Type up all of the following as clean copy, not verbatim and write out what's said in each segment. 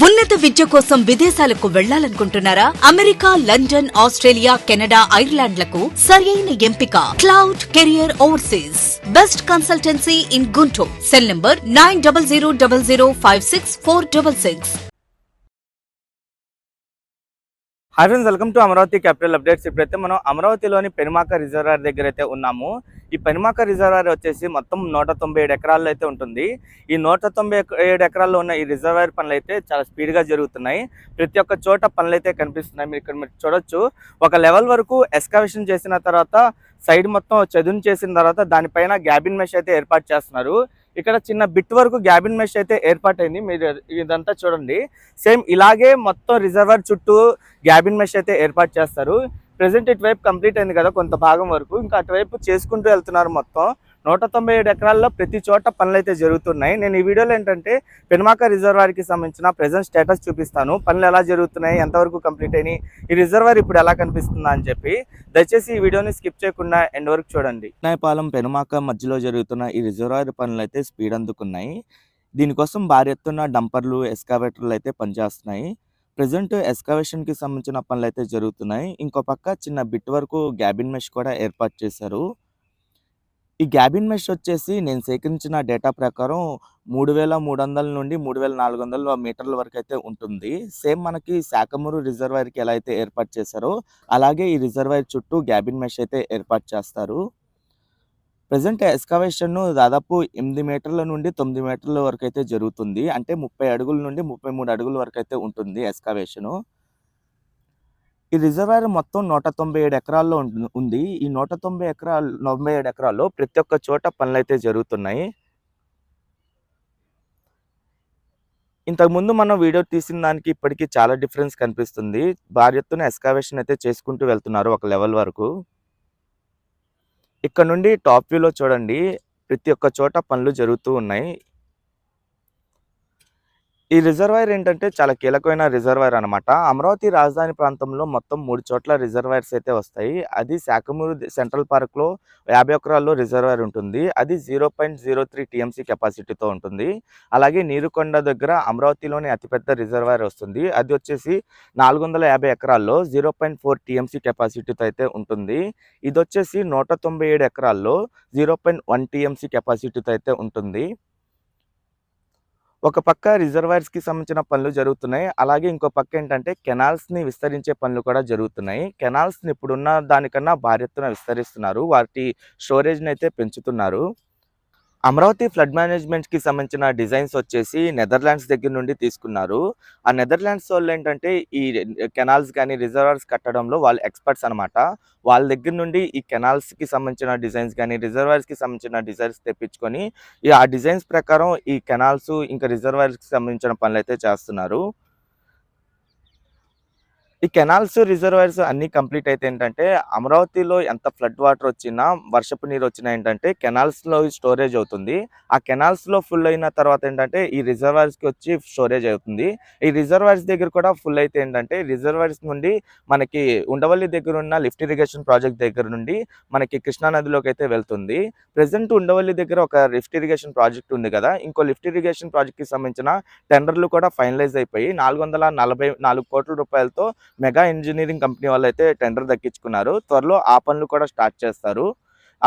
ఉన్నత విద్య కోసం విదేశాలకు వెళ్లాలనుకుంటున్నారా? అమెరికా, లండన్, ఆస్ట్రేలియా, కెనడా, ఐర్లాండ్లకు సరైన ఎంపిక cloud career overseas. Best consultancy in Guntur. Cell number 9000056466. Hi friends, welcome to Amaravati capital updates. ఇప్పుడైతే మనం అమరావతిలోని పెనుమాక రిజర్వాయర్ దగ్గర అయితే ఉన్నాము. ఈ పెనుమాక రిజర్వాయర్ వచ్చేసి మొత్తం 197 ఎకరాల్లో అయితే ఉంటుంది. ఈ 197 ఎకరాల్లో ఉన్న ఈ రిజర్వాయర్ పనులు అయితే చాలా స్పీడ్గా జరుగుతున్నాయి. ప్రతి ఒక్క చోట పనులు అయితే కనిపిస్తున్నాయి. మీరు ఇక్కడ చూడొచ్చు, ఒక లెవెల్ వరకు ఎస్కావేషన్ చేసిన తర్వాత సైడ్ మొత్తం చదును చేసిన తర్వాత దానిపైన గ్యాబిన్ మెష్ అయితే ఏర్పాటు చేస్తున్నారు. ఇక్కడ చిన్న బిట్ వరకు గ్యాబిన్ మెష్ అయితే ఏర్పాటైంది. మీరు ఇదంతా చూడండి, సేమ్ ఇలాగే మొత్తం రిజర్వాయర్ చుట్టూ గ్యాబిన్ మెష్ అయితే ఏర్పాటు చేస్తారు. ప్రెసెంట్ ఇటువైపు కంప్లీట్ అయింది కదా కొంత భాగం వరకు, ఇంకా అటువైపు చేసుకుంటూ వెళ్తున్నారు. మొత్తం 197 ఎకరాల్లో ప్రతి చోట పనులు అయితే జరుగుతున్నాయి. నేను ఈ వీడియోలో ఏంటంటే పెనుమాక రిజర్వాయర్కి సంబంధించిన ప్రెసెంట్ స్టేటస్ చూపిస్తాను. పనులు ఎలా జరుగుతున్నాయి, ఎంతవరకు కంప్లీట్ అయినాయి, ఈ రిజర్వాయర్ ఇప్పుడు ఎలా కనిపిస్తుందా అని చెప్పి. దయచేసి ఈ వీడియోని స్కిప్ చేయకుండా ఎండ్ వరకు చూడండి. నాయపాలెం పెనుమాక మధ్యలో జరుగుతున్న ఈ రిజర్వాయర్ పనులు అయితే స్పీడ్ అందుకున్నాయి. దీనికోసం భారీ ఎత్తున డంపర్లు, ఎస్కావేటర్లు అయితే పనిచేస్తున్నాయి. ప్రజెంట్ ఎస్కావేషన్కి సంబంధించిన పనులు అయితే జరుగుతున్నాయి. ఇంకో పక్క చిన్న బిట్ వరకు గ్యాబిన్ మెష్ కూడా ఏర్పాటు చేశారు. ఈ గ్యాబిన్ మెష్ వచ్చేసి నేను సేకరించిన డేటా ప్రకారం 3300 నుండి 3400 మీటర్ల వరకు అయితే ఉంటుంది. సేమ్ మనకి శాఖమూరు రిజర్వాయర్కి ఎలా అయితే ఏర్పాటు చేశారో అలాగే ఈ రిజర్వాయర్ చుట్టూ గ్యాబిన్ మెష్ అయితే ఏర్పాటు చేస్తారు. ప్రజెంట్ ఎస్కావేషన్ దాదాపు 8 మీటర్ల నుండి 9 మీటర్ల వరకు అయితే జరుగుతుంది. అంటే 30 అడుగుల నుండి 33 అడుగుల వరకు అయితే ఉంటుంది ఎస్కావేషను. ఈ రిజర్వాయర్ మొత్తం 197 ఎకరాల్లో ఉంది. ఈ 97 ఎకరాల్లో ప్రతి ఒక్క చోట పనులు అయితే జరుగుతున్నాయి. ఇంతకుముందు మనం వీడియో తీసిన దానికి ఇప్పటికీ చాలా డిఫరెన్స్ కనిపిస్తుంది. భారీ ఎత్తున ఎస్కావేషన్ అయితే చేసుకుంటూ వెళ్తున్నారు ఒక లెవెల్ వరకు. ఇక్కడ నుండి టాప్ వ్యూలో చూడండి, ప్రతి ఒక్క చోట పనులు జరుగుతూ ఉన్నాయి. ఈ రిజర్వాయర్ ఏంటంటే చాలా కీలకమైన రిజర్వాయర్ అనమాట. అమరావతి రాజధాని ప్రాంతంలో మొత్తం 3 చోట్ల రిజర్వాయర్స్ అయితే వస్తాయి. అది శాఖమూరు సెంట్రల్ పార్క్లో 50 ఎకరాల్లో రిజర్వాయర్ ఉంటుంది. అది 0.03 టీఎంసీ కెపాసిటీతో ఉంటుంది. అలాగే నీరుకొండ దగ్గర అమరావతిలోని అతిపెద్ద రిజర్వాయర్ వస్తుంది. అది వచ్చేసి 450 ఎకరాల్లో 0.4 టీఎంసీ కెపాసిటీతో అయితే ఉంటుంది. ఇది వచ్చేసి 197 ఎకరాల్లో 0.1 టీఎంసీ కెపాసిటీతో అయితే ఉంటుంది. ఒక పక్క రిజర్వాయర్స్కి సంబంధించిన పనులు జరుగుతున్నాయి. అలాగే ఇంకో పక్క ఏంటంటే కెనాల్స్ని విస్తరించే పనులు కూడా జరుగుతున్నాయి. కెనాల్స్ని ఇప్పుడున్న దానికన్నా భారీ ఎత్తున విస్తరిస్తున్నారు. వాటి స్టోరేజ్ని అయితే పెంచుతున్నారు. అమరావతి ఫ్లడ్ మేనేజ్మెంట్కి సంబంధించిన డిజైన్స్ వచ్చేసి నెదర్లాండ్స్ దగ్గర నుండి తీసుకున్నారు. ఆ నెదర్లాండ్స్ వాళ్ళు ఏంటంటే ఈ కెనాల్స్ కానీ రిజర్వాయర్స్ కట్టడంలో వాళ్ళు ఎక్స్పర్ట్స్ అనమాట. వాళ్ళ దగ్గర నుండి ఈ కెనాల్స్కి సంబంధించిన డిజైన్స్ కానీ రిజర్వాయర్స్కి సంబంధించిన డిజైన్స్ తెప్పించుకొని ఆ డిజైన్స్ ప్రకారం ఈ కెనాల్స్ ఇంకా రిజర్వాయర్స్కి సంబంధించిన పనులు అయితే చేస్తున్నారు. ఈ కెనాల్స్, రిజర్వాయర్స్ అన్నీ కంప్లీట్ అయితే ఏంటంటే అమరావతిలో ఎంత ఫ్లడ్ వాటర్ వచ్చినా, వర్షపు నీరు వచ్చినా ఏంటంటే కెనాల్స్లో స్టోరేజ్ అవుతుంది. ఆ కెనాల్స్లో ఫుల్ అయిన తర్వాత ఏంటంటే ఈ రిజర్వాయర్స్కి వచ్చి స్టోరేజ్ అవుతుంది. ఈ రిజర్వాయర్స్ దగ్గర కూడా ఫుల్ అయితే ఏంటంటే రిజర్వాయర్స్ నుండి మనకి ఉండవల్లి దగ్గర ఉన్న లిఫ్ట్ ఇరిగేషన్ ప్రాజెక్ట్ దగ్గర నుండి మనకి కృష్ణానదిలోకి అయితే వెళ్తుంది. ప్రజెంట్ ఉండవల్లి దగ్గర ఒక లిఫ్ట్ ఇరిగేషన్ ప్రాజెక్ట్ ఉంది కదా, ఇంకో లిఫ్ట్ ఇరిగేషన్ ప్రాజెక్ట్కి సంబంధించిన టెండర్లు కూడా ఫైనలైజ్ అయిపోయి 444 కోట్ల రూపాయలతో మెగా ఇంజనీరింగ్ కంపెనీ వాళ్ళు అయితే టెండర్ దక్కించుకున్నారు. త్వరలో ఆ పనులు కూడా స్టార్ట్ చేస్తారు.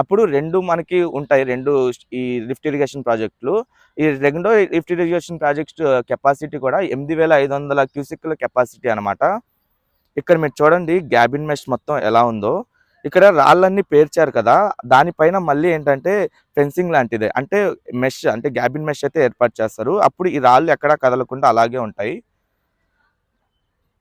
అప్పుడు మనకి ఉంటాయి ఈ లిఫ్ట్ ఇరిగేషన్ ప్రాజెక్టులు. ఈ రెండో లిఫ్ట్ ఇరిగేషన్ ప్రాజెక్ట్ కెపాసిటీ కూడా 8500 క్యూసెక్ల కెపాసిటీ అనమాట. ఇక్కడ మీరు చూడండి గ్యాబిన్ మెష్ మొత్తం ఎలా ఉందో. ఇక్కడ రాళ్ళన్నీ పేర్చారు కదా, దానిపైన మళ్ళీ ఏంటంటే ఫెన్సింగ్ లాంటిదే, అంటే మెష్, అంటే గ్యాబిన్ మెష్ అయితే ఏర్పాటు చేస్తారు. అప్పుడు ఈ రాళ్ళు ఎక్కడా కదలకుండా అలాగే ఉంటాయి.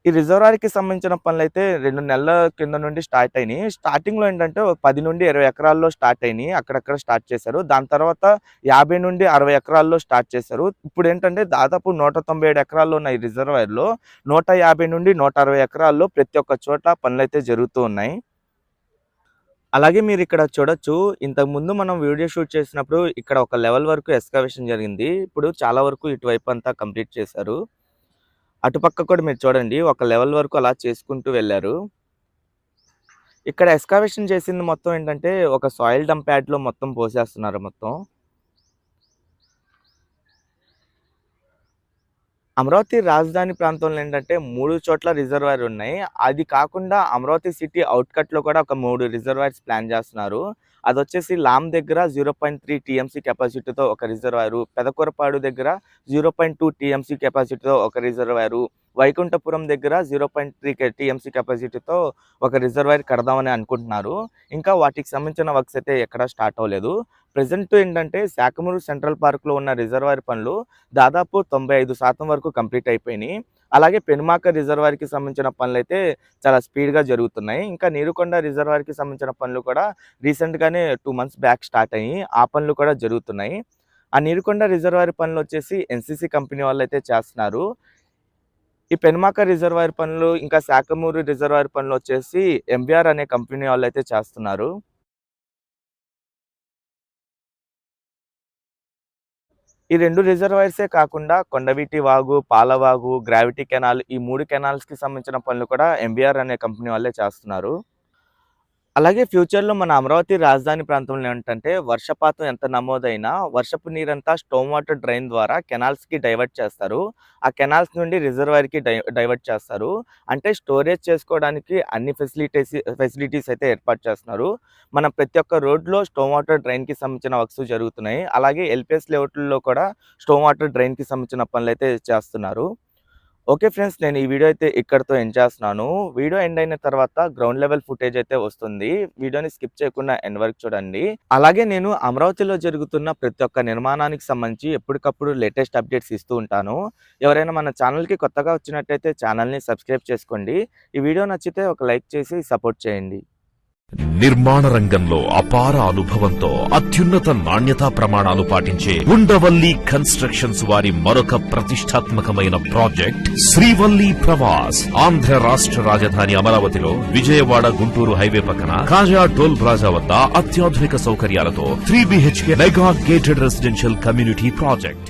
ఈ రిజర్వాయర్కి సంబంధించిన పనులు అయితే 2 నెలల కింద నుండి స్టార్ట్ అయినాయి. స్టార్టింగ్లో ఏంటంటే 10 నుండి 20 ఎకరాల్లో స్టార్ట్ అయినాయి, అక్కడక్కడ స్టార్ట్ చేశారు. దాని తర్వాత 50 నుండి 60 ఎకరాల్లో స్టార్ట్ చేశారు. ఇప్పుడు ఏంటంటే దాదాపు 197 ఎకరాల్లో ఉన్న ఈ రిజర్వాయర్లో 150 నుండి 160 ఎకరాల్లో ప్రతి ఒక్క చోట పనులు అయితే జరుగుతూ ఉన్నాయి. అలాగే మీరు ఇక్కడ చూడొచ్చు, ఇంతకుముందు మనం వీడియో షూట్ చేసినప్పుడు ఇక్కడ ఒక లెవెల్ వరకు ఎస్కావేషన్ జరిగింది. ఇప్పుడు చాలా వరకు ఇటువైపు అంతా కంప్లీట్ చేశారు. అటుపక్క కూడా మీరు చూడండి, ఒక లెవెల్ వరకు అలా చేసుకుంటూ వెళ్ళారు. ఇక్కడ ఎస్కావేషన్ చేసింది మొత్తం ఏంటంటే ఒక సాయిల్ డంప్ యార్డ్లో మొత్తం పోసేస్తున్నారు మొత్తం. అమరావతి రాజధాని ప్రాంతంలో ఏంటంటే 3 చోట్ల రిజర్వాయర్ ఉన్నాయి. అది కాకుండా అమరావతి సిటీ అవుట్‌కట్‌లో కూడా ఒక 3 రిజర్వాయర్స్ ప్లాన్ చేస్తున్నారు. అదొచ్చేసి లామ్ దగ్గర 0.3 టీఎంసీ కెపాసిటీతో ఒక రిజర్వాయరు, పెదకూరపాడు దగ్గర 0.2 టీఎంసీ కెపాసిటీతో ఒక రిజర్వాయరు, వైకుంఠపురం దగ్గర 0.3 టీఎంసీ కెపాసిటీతో ఒక రిజర్వాయర్ కడదామని అనుకుంటున్నారు. ఇంకా వాటికి సంబంధించిన వర్క్స్ అయితే ఎక్కడా స్టార్ట్ అవ్వలేదు. ప్రెజెంట్ ఏంటంటే శాఖమూరు సెంట్రల్ పార్క్‌లో ఉన్న రిజర్వాయర్ పనులు దాదాపు 95% వరకు కంప్లీట్ అయిపోయినాయి. అలాగే పెనుమాక రిజర్వాయర్‌కి సంబంధించిన పనులైతే చాలా స్పీడ్‌గా జరుగుతున్నాయి. ఇంకా నీరుకొండ రిజర్వాయర్‌కి సంబంధించిన పనులు కూడా రీసెంట్‌గానే 2 మంత్స్ బ్యాక్ స్టార్ట్ అయ్యి ఆ పనులు కూడా జరుగుతున్నాయి. ఆ నీరుకొండ రిజర్వాయర్ పనులు వచ్చేసి ఎన్‌సీసీ కంపెనీ వాళ్ళైతే చేస్తున్నారు. ఈ పెనుమాక రిజర్వాయర్ పనులు ఇంకా శాఖమూరు రిజర్వాయర్ పనులు వచ్చేసి ఎంవీఆర్ అనే కంపెనీ వాళ్ళైతే చేస్తున్నారు. ఈ 2 రిజర్వాయర్సే కాకుండా కొండవీటి వాగు, పాలవాగు, గ్రావిటీ కెనాల్ ఈ 3 కెనాల్స్‌కి సంబంధించిన పనులు కూడా ఎంవీఆర్ అనే కంపెనీ వాళ్ళే చేస్తున్నారు. అలాగే ఫ్యూచర్‌లో మన అమరావతి రాజధాని ప్రాంతంలో ఏంటంటే వర్షపాతం ఎంత నమోదైనా వర్షపు నీరంతా స్టోమ్ వాటర్ డ్రైన్ ద్వారా కెనాల్స్‌కి డైవర్ట్ చేస్తారు. ఆ కెనాల్స్ నుండి రిజర్వాయర్‌కి డైవర్ట్ చేస్తారు. అంటే స్టోరేజ్ చేసుకోవడానికి అన్ని ఫెసిలిటీస్ అయితే ఏర్పాటు చేస్తున్నారు. మన ప్రతి ఒక్క రోడ్‌లో స్టోమ్ వాటర్ డ్రైన్‌కి సంబంధించిన వర్క్స్ జరుగుతున్నాయి. అలాగే ఎల్‌పీఎస్ లేఅవుట్‌ల్లో కూడా స్టోమ్ వాటర్ డ్రైన్‌కి సంబంధించిన పనులైతే చేస్తున్నారు. ఓకే ఫ్రెండ్స్, నేను ఈ వీడియో అయితే ఇక్కడితో ఎండ్ చేస్తున్నాను. వీడియో ఎండ్ అయిన తర్వాత గ్రౌండ్ లెవెల్ ఫుటేజ్ అయితే వస్తుంది. వీడియోని స్కిప్ చేయకుండా ఎండ్ వరకు చూడండి. అలాగే నేను అమరావతిలో జరుగుతున్న ప్రతి ఒక్క నిర్మాణానికి సంబంధించి ఎప్పటికప్పుడు లేటెస్ట్ అప్డేట్స్ ఇస్తూ ఉంటాను. ఎవరైనా మన ఛానల్‌కి కొత్తగా వచ్చినట్టయితే ఛానల్‌ని సబ్స్క్రైబ్ చేసుకోండి. ఈ వీడియో నచ్చితే ఒక లైక్ చేసి సపోర్ట్ చేయండి. నిర్మాణ రంగంలో అపార అనుభవంతో అత్యున్నత నాణ్యతా ప్రమాణాలు పాటించే ఉండవల్లి కన్స్ట్రక్షన్స్ వారి మరొక ప్రతిష్టాత్మకమైన ప్రాజెక్ట్ శ్రీవల్లి ప్రవాస్. ఆంధ్ర రాష్ట్ర రాజధాని అమరావతిలో విజయవాడ గుంటూరు హైవే పక్కన కాజా టోల్ ప్లాజా వద్ద అత్యాధునిక సౌకర్యాలతో 3 BHK mega gated residential community project.